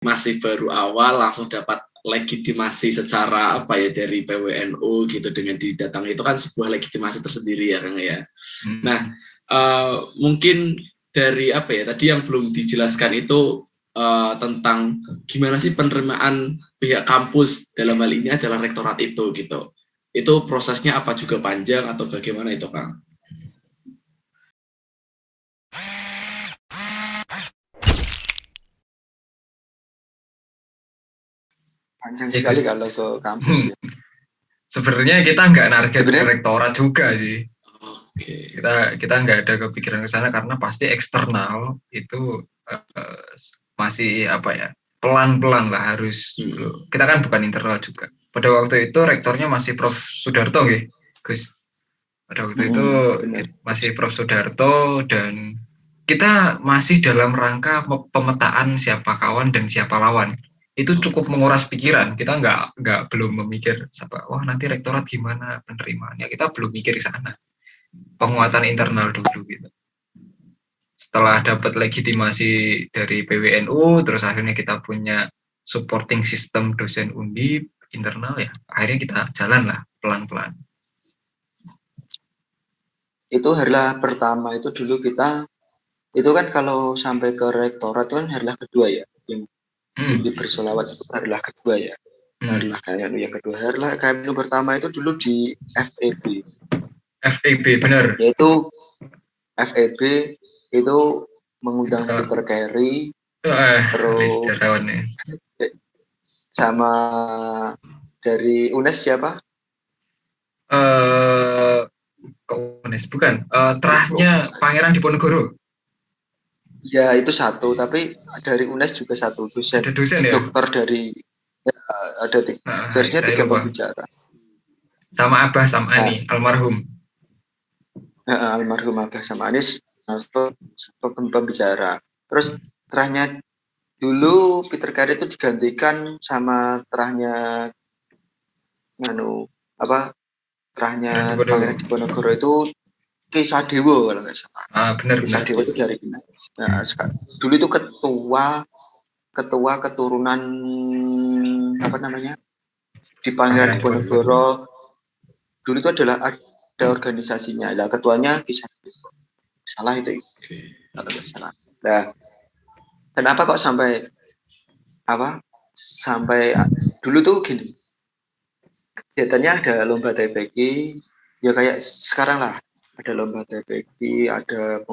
masih baru awal langsung dapat legitimasi secara apa ya dari PWNU gitu dengan didatangi itu kan sebuah legitimasi tersendiri ya Kang ya. Nah mungkin dari apa ya tadi yang belum dijelaskan itu tentang gimana sih penerimaan pihak kampus dalam hal ini adalah rektorat itu gitu. Itu prosesnya apa juga panjang atau bagaimana itu Kang? Panjang sekali kalau ke kampus ya. Sebenarnya kita nggak target ke rektorat juga sih. Oke. Kita nggak ada kepikiran ke sana karena pasti eksternal itu masih apa ya pelan-pelan lah harus. Kita kan bukan internal juga. Pada waktu itu rektornya masih Prof Sudarto ya, Gus. Pada waktu itu masih Prof Sudarto dan kita masih dalam rangka pemetaan siapa kawan dan siapa lawan. Itu cukup menguras pikiran. Kita nggak belum memikir wah nanti rektorat gimana penerimaannya. Kita belum mikir ke sana. Penguatan internal dulu gitu. Setelah dapat legitimasi dari PWNU, terus akhirnya kita punya supporting system dosen Undip internal ya. Akhirnya kita jalan lah pelan-pelan. Itu harlah pertama itu dulu kita itu kan kalau sampai ke rektorat kan harlah kedua ya yang Undip bersolawat itu harlah kedua ya. Harlah kayak yang kedua harlah kayak pertama itu dulu di FEB. FEB benar. Yaitu FEB itu mengundang Peter Carey terus sama dari UNES siapa? UNES bukan. Terahnya Pangeran Diponegoro. Ya itu satu, tapi dari UNES juga satu dosen. Ada dosen ya? Dokter dari ya, ada seharusnya 3 pembicara. Sama Abah Sam'ani, almarhum. Almarhum Abah Sam'ani pembicara. Terus terahnya dulu Peter Carey itu digantikan sama terahnya terahnya Pangeran Diponegoro itu Ki Sadewo kalau nggak salah. Benar. Ki Sadewo itu dari dulu itu ketua keturunan apa namanya di Pangeran Diponegoro. Dulu itu adalah ada organisasinya. Lah ketuanya Ki Sadewo. Salah itu. Kalau nggak salah. Nah, kenapa kok sampai dulu tuh gini. Kegiatannya ada lomba TPQ, ya kayak sekarang lah. Ada lomba TPQ, ada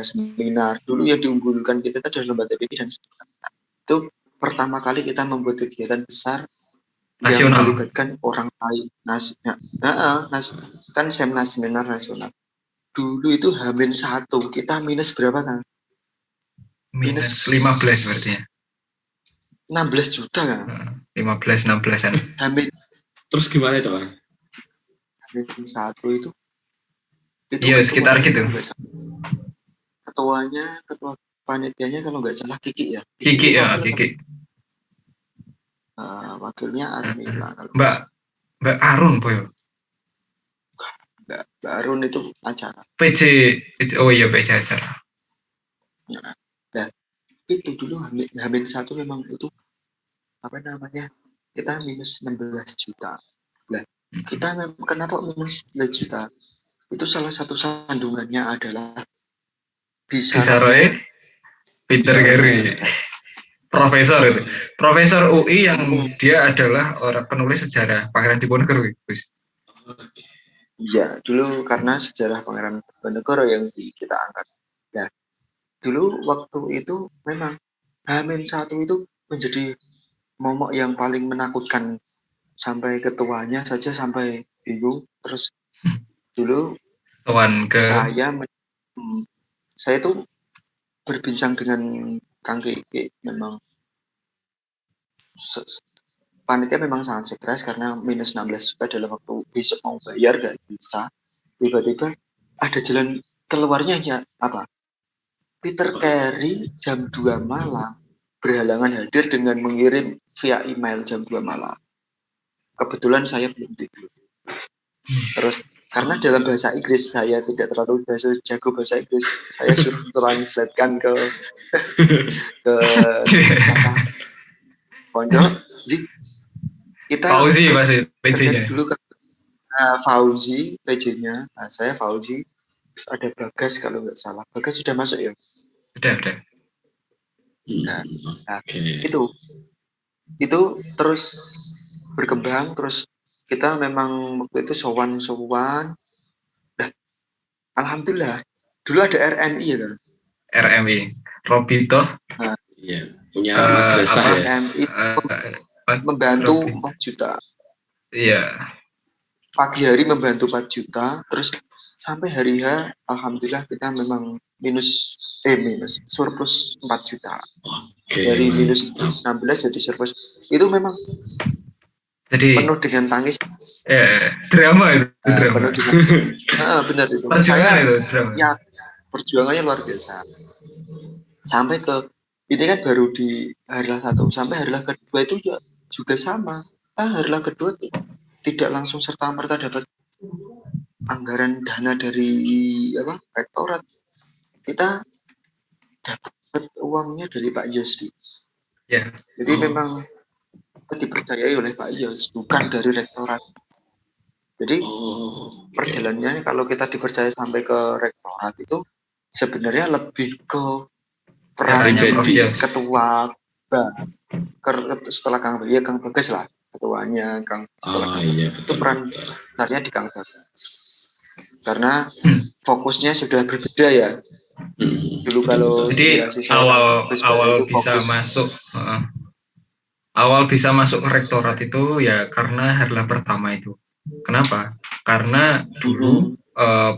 seminar. Dulu yang diunggulkan kita itu ada lomba TPQ dan seminar. Itu pertama kali kita membuat kegiatan besar nasional. Yang melibatkan orang lain. Kan seminar nasional. Dulu itu -1, kita minus berapa kan? Minus 15 berarti ya. 16 juta kan? 15-16an. Terus gimana itu Pak? -1 itu iya sekitar gitu. Ketua panitianya kalau nggak salah Kiki ya. Kiki. Wakilnya Armila. Mbak Arun Boyo. Mbak Arun itu acara. PJ. Oh iya PJ acara. Nah, itu dulu -1 memang itu apa namanya? Kita minus 16 juta. Nah, kita kenapa minus 16 juta? Itu salah satu sandungannya adalah bisa Peter Carey. Profesor UI yang dia adalah orang penulis sejarah Pangeran Diponegoro. Iya, dulu karena sejarah Pangeran Diponegoro yang kita angkat. Ya, dulu waktu itu memang -1 itu menjadi momok yang paling menakutkan sampai ketuanya saja sampai bingung. Terus dulu saya tuh berbincang dengan Kang Kiki memang panitia memang sangat stres karena minus 16 juta dalam waktu besok mau bayar gak bisa. Tiba-tiba ada jalan keluarnya ya apa? Peter Carey jam 2 malam berhalangan hadir dengan mengirim via email jam 2 malam. Kebetulan saya belum tidur. Terus karena dalam bahasa Inggris saya tidak terlalu jago bahasa Inggris, saya suruh translatekan ke pondok. Jadi kita Fauzi pasti kerja PC-nya. dulu ke Fauzi PJ-nya. Nah, saya Fauzi, terus ada Bagas kalau nggak salah. Bagas sudah masuk ya? Udah. Nah, itu terus berkembang, terus kita memang waktu itu sowan. Nah, alhamdulillah dulu ada RMI ya kan? RMI Robito. Iya, punya madrasah ya. RMI membantu 4 juta. Iya. Pagi hari membantu 4 juta, terus sampai hari H, alhamdulillah kita memang minus surplus 4 juta. Dari minus 16 jadi surplus. Itu memang jadi penuh dengan tangis. Drama itu. Drama. Penuh dengan, benar itu. Saya itu, drama. Ya, perjuangannya luar biasa. Sampai ke ini kan baru di Harlah 1, sampai Harlah kedua itu juga sama. Harlah kedua tidak langsung serta-merta dapat anggaran dana dari rektorat. Kita dapat uangnya dari Pak Yos. Ya. Jadi memang kita dipercayai oleh Pak Yos, bukan dari rektorat. Jadi perjalanannya kalau kita dipercaya sampai ke rektorat itu sebenarnya lebih ke peran ketua setelah Kang Bagas lah. Ketuanya Kang itu peran besarnya di Kang Bagas karena fokusnya sudah berbeda ya. Dulu kalau jadi awal bisa masuk ke rektorat itu ya karena Harlah pertama itu. Kenapa? Karena dulu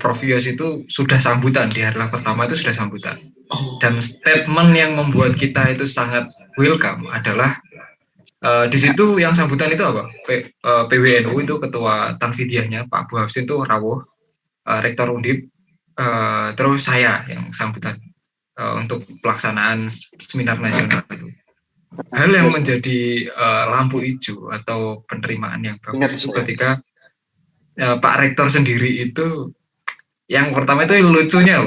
Prof Yos itu sudah sambutan di Harlah pertama itu sudah sambutan. Dan statement yang membuat kita itu sangat welcome adalah di situ yang sambutan itu apa? PWNU itu ketua Tanfidiahnya Pak Bu Hafsin itu rawuh, rektor Undip, terus saya yang sambutan untuk pelaksanaan seminar nasional itu. Hal yang menjadi lampu hijau atau penerimaan yang bagus itu ketika Pak Rektor sendiri itu yang pertama itu lucunya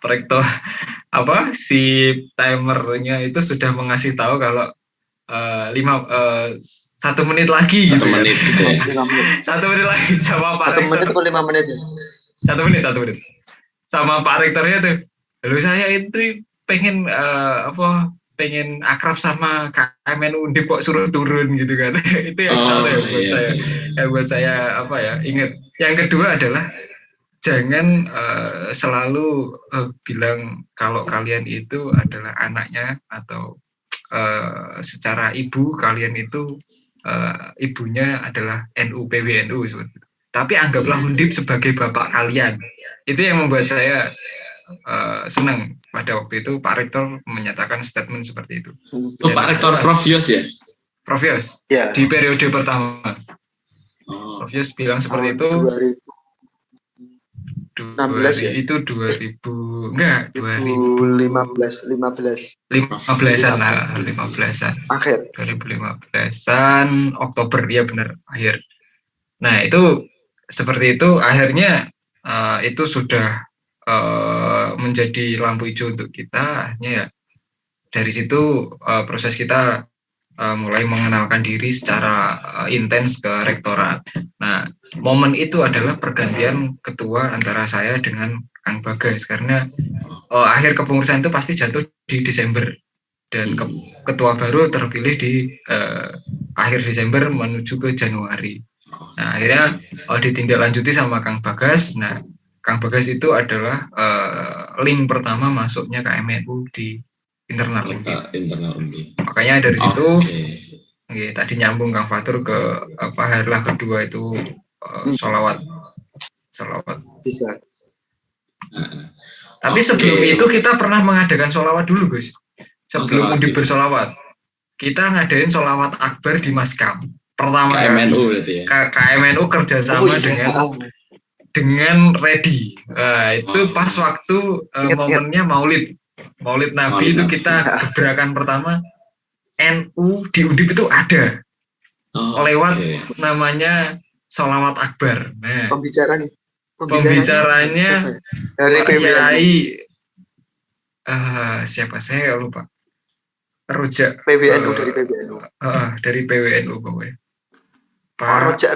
Pak Rektor si timernya itu sudah mengasih tahu kalau 1 menit lagi gitu. 1 menit gitu ya. 1 menit lagi sama Pak Rektor. 1 menit atau 5 menit ya? 1 menit. Sama Pak Rektornya tuh. Lalu saya itu pengen pengen akrab sama KMN Undip kok suruh turun gitu kan. Itu yang salah ya buat saya. Yang buat saya ingat. Yang kedua adalah jangan selalu bilang kalau kalian itu adalah anaknya atau secara ibu kalian itu ibunya adalah NU PWNU seperti itu. Tapi anggaplah Undip sebagai bapak kalian. Itu yang membuat saya senang pada waktu itu Pak Rektor menyatakan statement seperti itu. Pak Rektor Prof Yos ya? Prof Yos di periode pertama. Prof Yos bilang seperti itu. 2016 ya? Itu 2015an akhir 2015an Oktober ya benar akhir. Nah itu seperti itu akhirnya itu sudah menjadi lampu hijau untuk kita. Akhirnya ya dari situ proses kita mulai mengenalkan diri secara intens ke rektorat. Nah, momen itu adalah pergantian ketua antara saya dengan Kang Bagas karena akhir kepengurusan itu pasti jatuh di Desember dan ketua baru terpilih di akhir Desember menuju ke Januari. Nah, akhirnya ditindaklanjuti sama Kang Bagas. Nah, Kang Bagas itu adalah link pertama masuknya KMNU di internal Undip. Makanya dari situ tadi nyambung Kang Fatur ke Harlah kedua itu sholawat bisa. Tapi sebelum itu kita pernah mengadakan sholawat dulu Gus. Sebelum Undip bersolawat kita ngadain sholawat akbar di Maskam pertama KMNU berarti ya. KMNU kerjasama dengan Ready. Itu pas waktu momennya Maulid Nabi itu kita gebrakan pertama NU di Undip itu ada lewat namanya sholawat akbar. Nah, pembicara nih. Pembicaranya siapa ya? Dari Pak PWNU. Yai, siapa saya lupa. Rojak. PWNU dari PWNU. Dari PWNU pokoknya. Oh, rojak.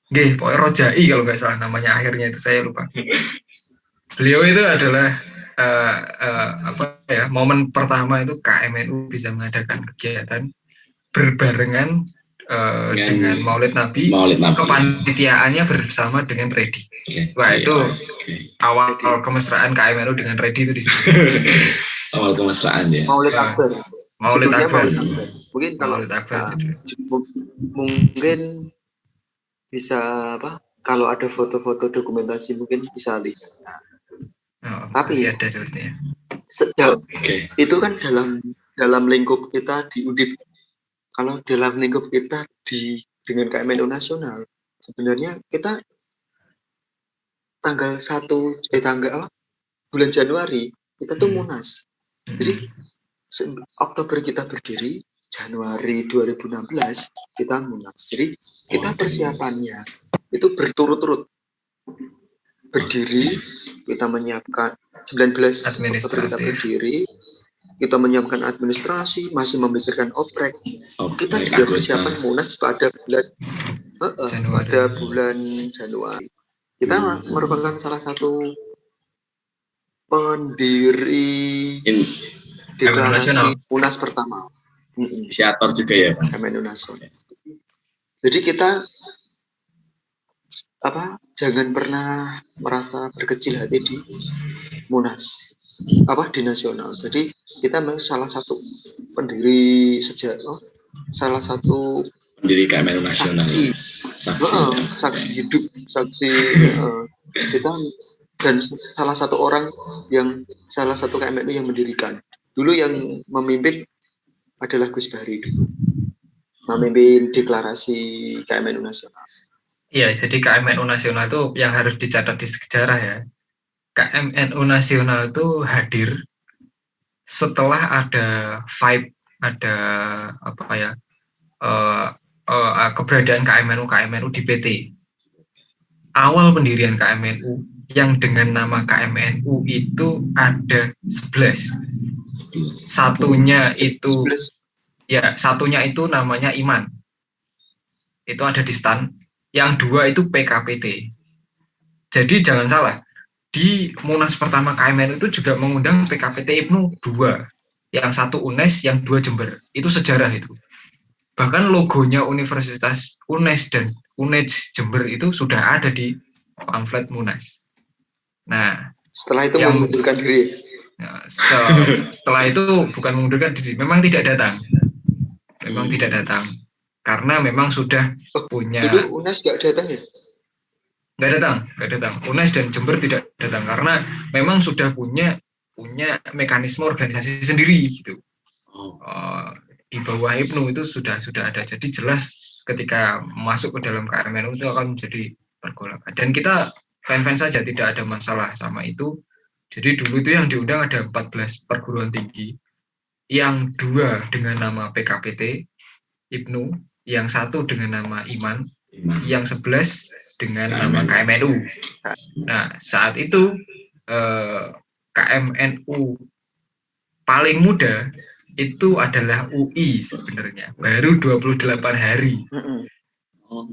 Nggih, pokoknya Rojai kalau nggak salah namanya, akhirnya itu saya lupa. Beliau itu adalah momen pertama itu KMNU bisa mengadakan kegiatan berbarengan dengan Maulid Nabi. Kepanitiaannya bersama dengan Redi. Wah, itu awal kemesraan KMNU dengan Redi itu di situ. Awal kemesraan ya. Maulid Akbar. Maulid Akbar. Mungkin kalau mungkin bisa kalau ada foto-foto dokumentasi mungkin bisa lihat. Tapi ada sepertinya. Itu kan dalam lingkup kita di Undip. Kalau dalam lingkup kita dengan KMNU nasional, sebenarnya kita bulan Januari kita tuh Munas. Jadi Oktober kita berdiri, Januari 2016 kita Munas. Jadi kita persiapannya itu berturut-turut. Berdiri, kita menyiapkan 19 Oktober kita berdiri, kita menyiapkan administrasi, masih memikirkan oprek. Kita juga persiapan Munas pada bulan Januari. Kita merupakan salah satu pendiri deklarasi Munas pertama. Inisiator juga ya, Pak. KMNU nasional. Jadi kita jangan pernah merasa berkecil hati di Munas di nasional. Jadi kita memang salah satu pendiri salah satu pendiri KMNU nasional. Saksi hidup, kita dan salah satu KMNU yang mendirikan. Dulu yang memimpin adalah Gus Bahri dulu. Memimpin deklarasi KMNU nasional. Iya, jadi KMNU nasional itu yang harus dicatat di sejarah ya. KMNU nasional itu hadir setelah ada vibe, ada keberadaan KMNU di PT. Awal pendirian KMNU yang dengan nama KMNU itu ada 11. Satunya itu namanya Iman. Itu ada di STAN. Yang dua itu PKPT. Jadi jangan salah, di Munas pertama KMNU itu juga mengundang PKPT IPNU 2. Yang satu UNES, yang 2 Jember. Itu sejarah itu. Bahkan logonya Universitas UNES dan UNES Jember itu sudah ada di pamflet Munas. Nah, setelah itu mengundurkan diri. Setelah itu bukan mengundurkan diri, memang tidak datang. Tidak datang. Karena memang sudah punya. Dulu UNES nggak datang ya? Nggak datang. UNES dan Jember tidak datang karena memang sudah punya mekanisme organisasi sendiri gitu. Di bawah IPNU itu sudah ada. Jadi jelas ketika masuk ke dalam KMNU itu akan menjadi pergolakan. Dan kita fans saja tidak ada masalah sama itu. Jadi dulu itu yang diundang ada 14 perguruan tinggi, yang 2 dengan nama PKPT IPNU, yang 1 dengan nama Iman, yang 11 dengan nama KMNU. Nah, saat itu KMNU paling muda itu adalah UI sebenarnya, baru 28 hari.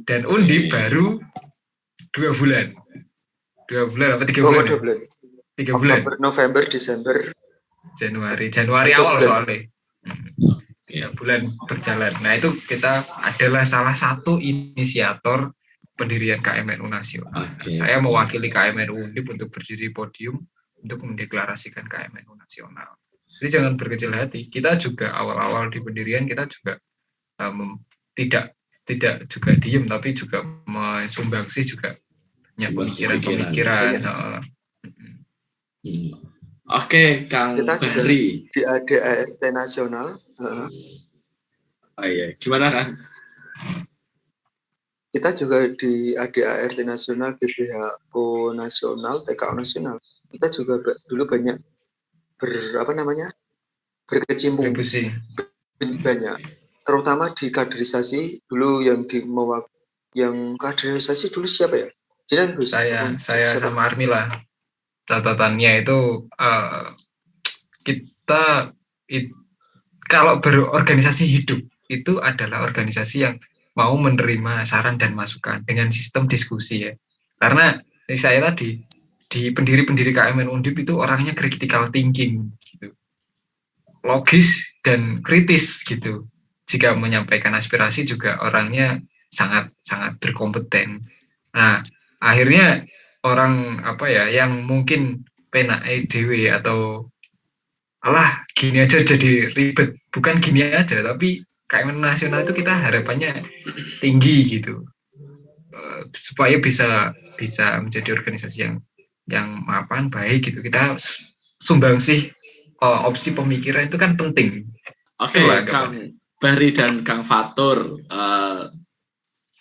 Dan Undip baru 2 bulan. 2 bulan apa 3 bulan? 2 bulan. 3 bulan. Oktober, November, Desember, Januari awal soalnya. 3 bulan berjalan. Nah, itu kita adalah salah satu inisiator pendirian KMNU nasional. Saya mewakili KMNU Undip untuk berdiri podium untuk mendeklarasikan KMNU nasional. Jadi jangan berkecil hati. Kita juga awal-awal di pendirian kita juga tidak juga diem, tapi juga mensumbangsi juga punya pemikiran. Oke, Kang kita Bahri. Di ADART nasional. Iya, gimana Kang? Kita juga di ADART nasional, GBHO nasional, TKO nasional. Kita juga dulu banyak berkecimpung banyak, terutama di kaderisasi dulu yang kaderisasi dulu siapa ya? Silakan Gus. Saya sama Armi lah. Catatannya itu kita kalau berorganisasi hidup itu adalah organisasi yang mau menerima saran dan masukan dengan sistem diskusi ya. Karena saya tadi di pendiri-pendiri KMN Undip itu orangnya critical thinking gitu. Logis dan kritis gitu. Jika menyampaikan aspirasi juga orangnya sangat berkompeten. Nah, akhirnya orang yang mungkin penak EDW atau alah gini aja jadi ribet, bukan gini aja tapi KMN nasional itu kita harapannya tinggi gitu, supaya bisa menjadi organisasi yang baik gitu. Kita sumbangsih opsi pemikiran itu kan penting. Oke, Kang Bahri dan Kang Fatur,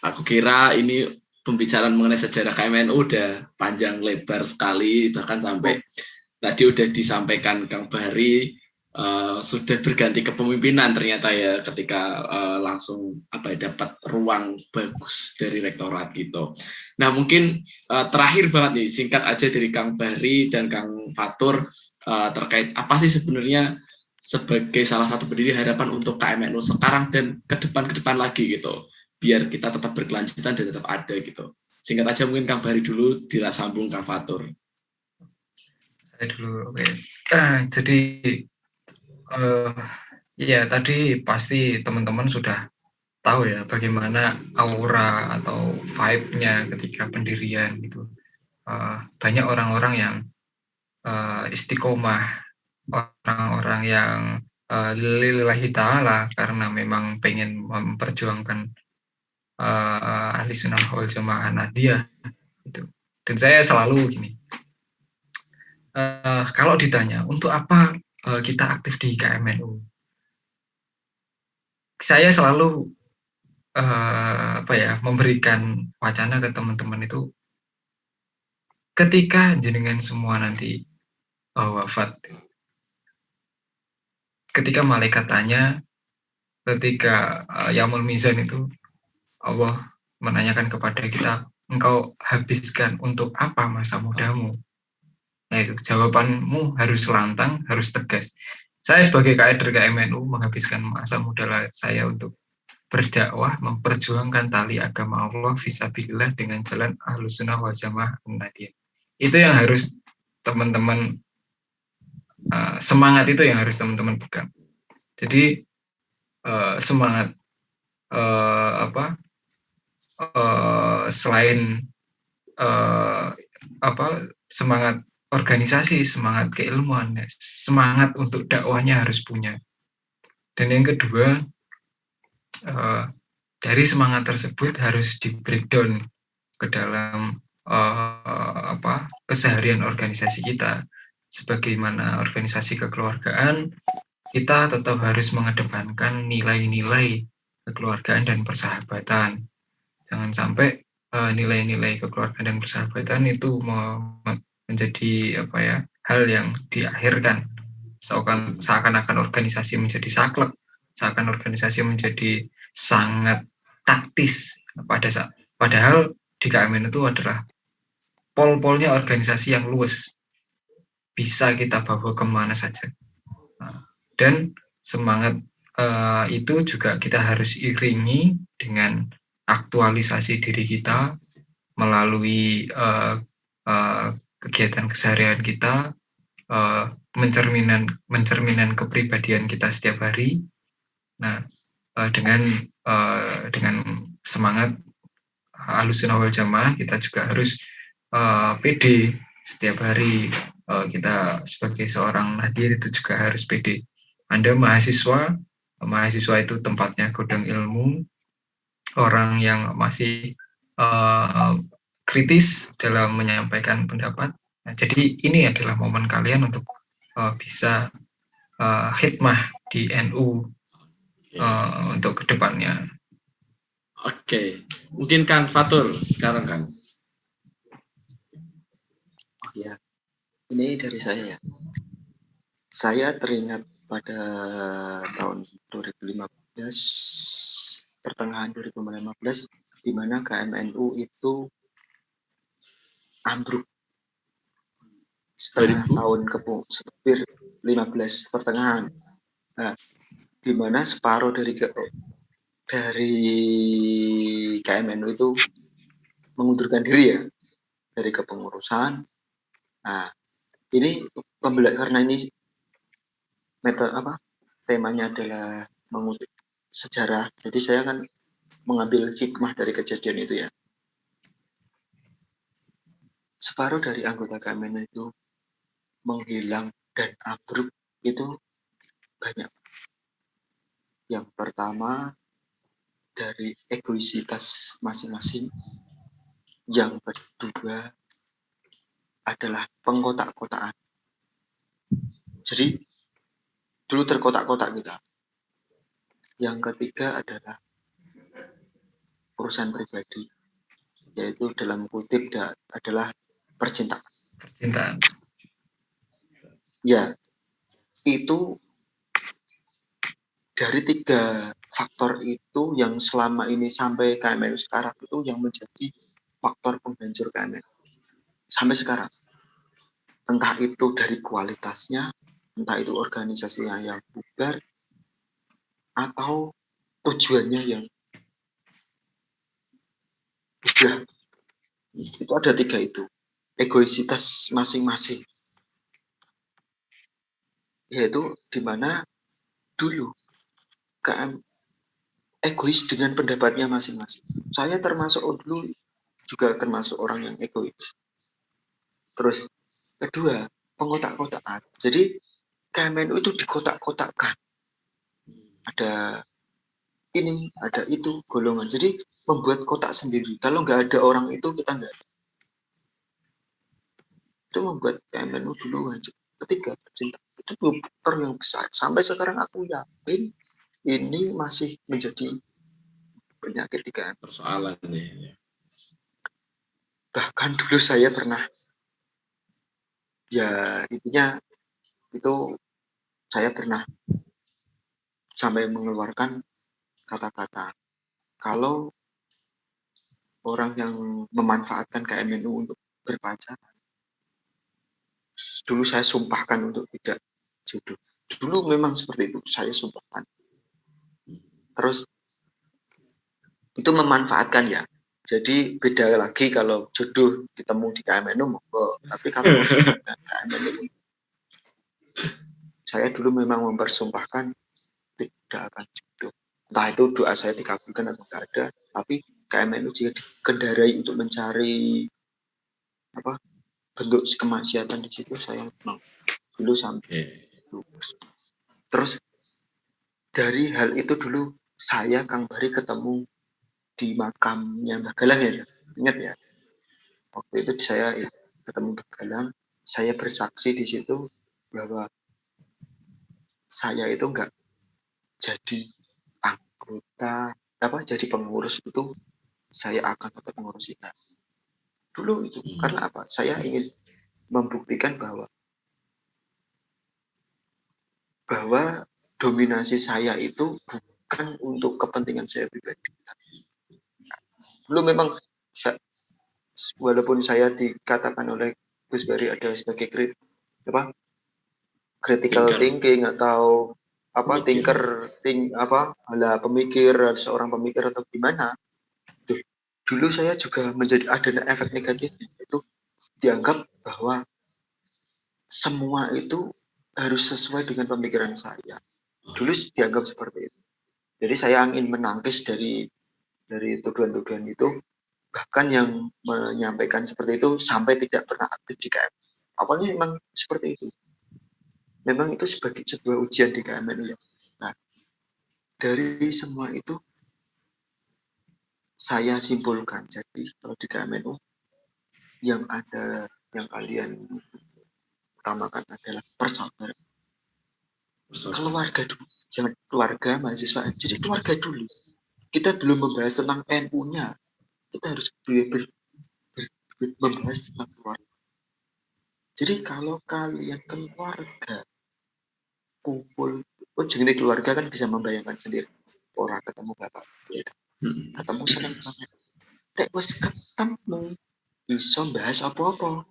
aku kira ini pembicaraan mengenai sejarah KMNU udah panjang lebar sekali, bahkan sampai tadi udah disampaikan Kang Bahri sudah berganti kepemimpinan ternyata ya, ketika langsung dapat ruang bagus dari rektorat gitu. Nah mungkin terakhir banget nih, singkat aja dari Kang Bahri dan Kang Fatur terkait apa sih sebenarnya sebagai salah satu pendiri harapan untuk KMNU sekarang dan ke depan lagi gitu, biar kita tetap berkelanjutan dan tetap ada gitu. Singkat aja mungkin Kang Bahri dulu, sambung Kang Fatur. Saya dulu, oke. Jadi ya tadi pasti teman-teman sudah tahu ya bagaimana aura atau vibe-nya ketika pendirian gitu. Banyak orang-orang yang istiqomah, orang-orang yang lillahi ta'ala karena memang pengen memperjuangkan ahli sunnah wal jamaah Nahdiyah gitu. Dan saya selalu gini, kalau ditanya untuk apa kita aktif di KMNU, saya selalu memberikan wacana ke teman-teman itu, ketika jenengan semua nanti wafat, ketika malaikat tanya, ketika Yaumul Mizan itu Allah menanyakan kepada kita, engkau habiskan untuk apa masa mudamu? Nah itu jawabanmu harus lantang, harus tegas. Saya sebagai kader KMNU menghabiskan masa muda saya untuk berdakwah, memperjuangkan tali agama Allah fisabilillah dengan jalan Ahlus Sunnah wal Jamaah Nahdiyah. Itu yang harus teman-teman semangat, itu yang harus teman-teman pegang. Jadi semangat selain semangat organisasi, semangat keilmuan, semangat untuk dakwahnya harus punya. Dan yang kedua, dari semangat tersebut harus di breakdown ke dalam keseharian organisasi kita. Sebagaimana organisasi kekeluargaan, kita tetap harus mengedepankan nilai-nilai kekeluargaan dan persahabatan. Jangan sampai nilai-nilai kekeluargaan dan persahabatan itu menjadi hal yang diakhirkan, seakan-akan organisasi menjadi saklek, seakan organisasi menjadi sangat taktis. Padahal di KMN itu adalah pol-polnya organisasi yang luas, bisa kita bawa kemana saja. Dan semangat itu juga kita harus iringi dengan aktualisasi diri kita melalui kegiatan keseharian kita, mencerminan kepribadian kita setiap hari. Nah, dengan semangat Ahlus Sunnah wal Jamaah, kita juga harus pede setiap hari. Kita sebagai seorang Nahdiyah itu juga harus pede. Anda mahasiswa itu tempatnya gudang ilmu, orang yang masih kritis dalam menyampaikan pendapat. Nah, jadi ini adalah momen kalian untuk bisa khidmah di NU untuk kedepannya. Oke, mungkin Kang Fatur sekarang, Kang. Ya, ini dari saya ya. Saya teringat pada tahun 2015, pertengahan 2015, di mana KMNU itu ambruk setengah 2000? tahun hampir 15 pertengahan. Nah, di mana separuh dari KMNU itu mengundurkan diri ya dari kepengurusan. Nah, ini karena ini temanya adalah mengutip sejarah. Jadi saya kan mengambil hikmah dari kejadian itu ya. Separuh dari anggota KMNU itu menghilang dan ambruk itu banyak. Yang pertama dari egoisitas masing-masing. Yang kedua adalah pengkotak-kotaan. Jadi dulu terkotak-kotak kita. Yang ketiga adalah urusan pribadi, yaitu dalam kutip adalah percintaan. Ya, itu dari 3 faktor itu yang selama ini sampai KMNU sekarang itu yang menjadi faktor penghancur KMNU sampai sekarang. Entah itu dari kualitasnya, entah itu organisasinya yang bubar, atau tujuannya yang udah. Itu ada 3 itu. Egoisitas masing-masing. Yaitu dimana dulu KM egois dengan pendapatnya masing-masing. Saya termasuk dulu juga termasuk orang yang egois. Terus kedua, pengkotak-kotakan. Jadi KMNU itu dikotak-kotakkan. Ada ini, ada itu, golongan. Jadi membuat kotak sendiri. Kalau nggak ada orang itu, kita nggak ada. Itu membuat KMNU dulu hancur. Ketiga, cinta. Itu faktor yang besar. Sampai sekarang aku yakin ini masih menjadi penyakit di KMNU. Persoalan nih. Bahkan dulu saya pernah, ya intinya itu saya pernah sampai mengeluarkan kata-kata, kalau orang yang memanfaatkan KMNU untuk berpacaran, dulu saya sumpahkan untuk tidak jodoh. Dulu memang seperti itu, saya sumpahkan. Terus itu memanfaatkan ya. Jadi beda lagi kalau jodoh ketemu di KMNU, tapi kalau memanfaatkan KMNU, saya dulu memang mempersumpahkan tidak akan jodoh. Entah itu doa saya dikabulkan atau tidak ada, tapi KMNU jika dikendarai untuk mencari bentuk kemaksiatan di situ, saya memang dulu sampai lulus. Terus dari hal itu dulu saya Kang Bari ketemu di makamnya Mbah Galang ya, ingat ya. Waktu itu saya ketemu Mbah Galang, saya bersaksi di situ bahwa saya itu enggak jadi anggota jadi pengurus itu, saya akan tetap mengurusi dulu itu. Karena apa? Saya ingin membuktikan bahwa dominasi saya itu bukan untuk kepentingan saya pribadi. Dulu memang walaupun saya dikatakan oleh Gus Bari ada sebagai critical thinking atau pemikir, seorang pemikir atau gimana. Dulu saya juga ada efek negatif itu, dianggap bahwa semua itu harus sesuai dengan pemikiran saya. Dulu dianggap seperti itu. Jadi saya ingin menangkis dari tuduhan-tuduhan itu, bahkan yang menyampaikan seperti itu sampai tidak pernah aktif di KM. Awalnya memang seperti itu. Memang itu sebagai sebuah ujian di KMNU ya. Nah, dari semua itu saya simpulkan, jadi kalau di KMNU yang kalian utamakan adalah persaudaraan. Keluarga dulu, jangan keluarga mahasiswa. Jadi keluarga dulu. Kita belum membahas tentang NU-nya. Kita harus membahas tentang keluarga. Jadi kalau kalian keluarga kumpul, jenis keluarga kan bisa membayangkan sendiri. Orang ketemu bapak, ya, ketemu senang banget. Tek wes ketemu, iso bahas apa-apa.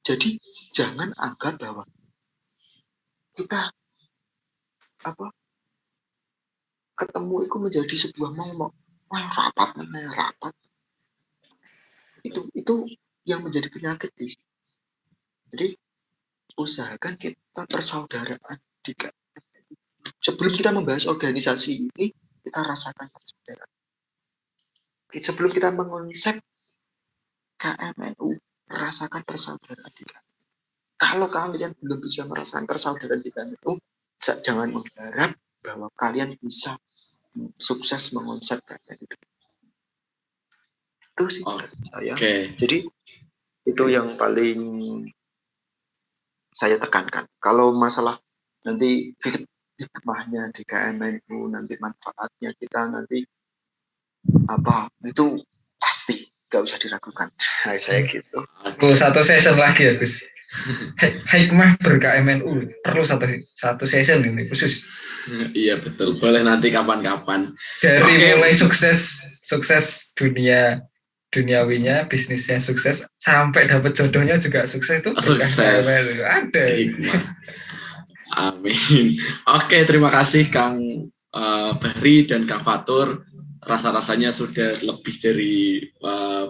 Jadi jangan anggap bahwa kita ketemu itu menjadi sebuah momok. Wah, rapat. Itu yang menjadi penyakit di sini. Jadi usahakan kita persaudaraan sebelum kita membahas organisasi ini, kita rasakan persaudaraan. Sebelum kita mengonsep KMNU, rasakan persaudaraan di KMNU. Kalau kalian belum bisa merasakan persaudaraan di KMNU, jangan mengharap bahwa kalian bisa sukses mengonsep KMNU. Itu sih saya. Jadi itu yang paling saya tekankan. Kalau masalah nanti hikmahnya di KMNU, nanti manfaatnya kita nanti itu pasti gak usah diragukan. Nah, saya gitu. Satu session lagi ya Gus. Hikmah ber-KMNU perlu satu session ini khusus. Iya betul, boleh nanti kapan-kapan. Dari mulai sukses duniawinya, bisnisnya sukses, sampai dapat jodohnya juga sukses itu. Sukses. Ada. Hikmah. Amin. Oke, terima kasih Kang Bahri dan Kang Fatur. Rasa-rasanya sudah lebih dari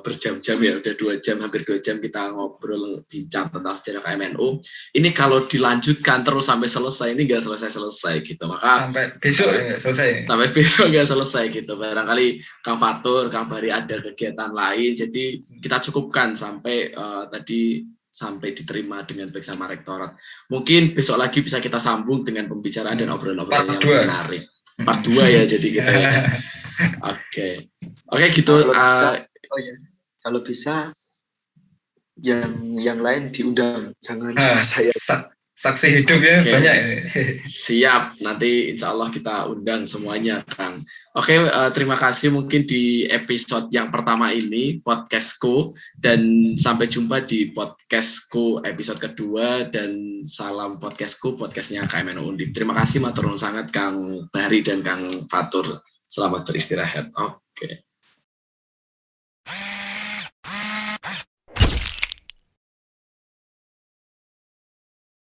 berjam-jam ya, udah 2 jam, hampir 2 jam kita ngobrol bincang tentang sejarah KMNU. Ini kalau dilanjutkan terus sampai selesai, ini nggak selesai gitu. Maka sampai besok nggak selesai. Sampai besok nggak selesai gitu. Barangkali Kang Fatur, Kang Bahri ada kegiatan lain, jadi kita cukupkan sampai tadi sampai diterima dengan baik sama rektorat. Mungkin besok lagi bisa kita sambung dengan pembicaraan dan obrolan-obrolan yang menarik. Part 2 ya jadi gitu ya. Oke gitu. Kalau bisa yang lain diundang, jangan saya saksi hidup ya. Banyak. Siap, nanti insya Allah kita undang semuanya Kang. Terima kasih mungkin di episode yang pertama ini podcastku, dan sampai jumpa di podcastku episode kedua, dan salam podcastnya KMNU Undip. Terima kasih matur nuwun sangat Kang Bahri dan Kang Fatur. Selamat beristirahat. Oke.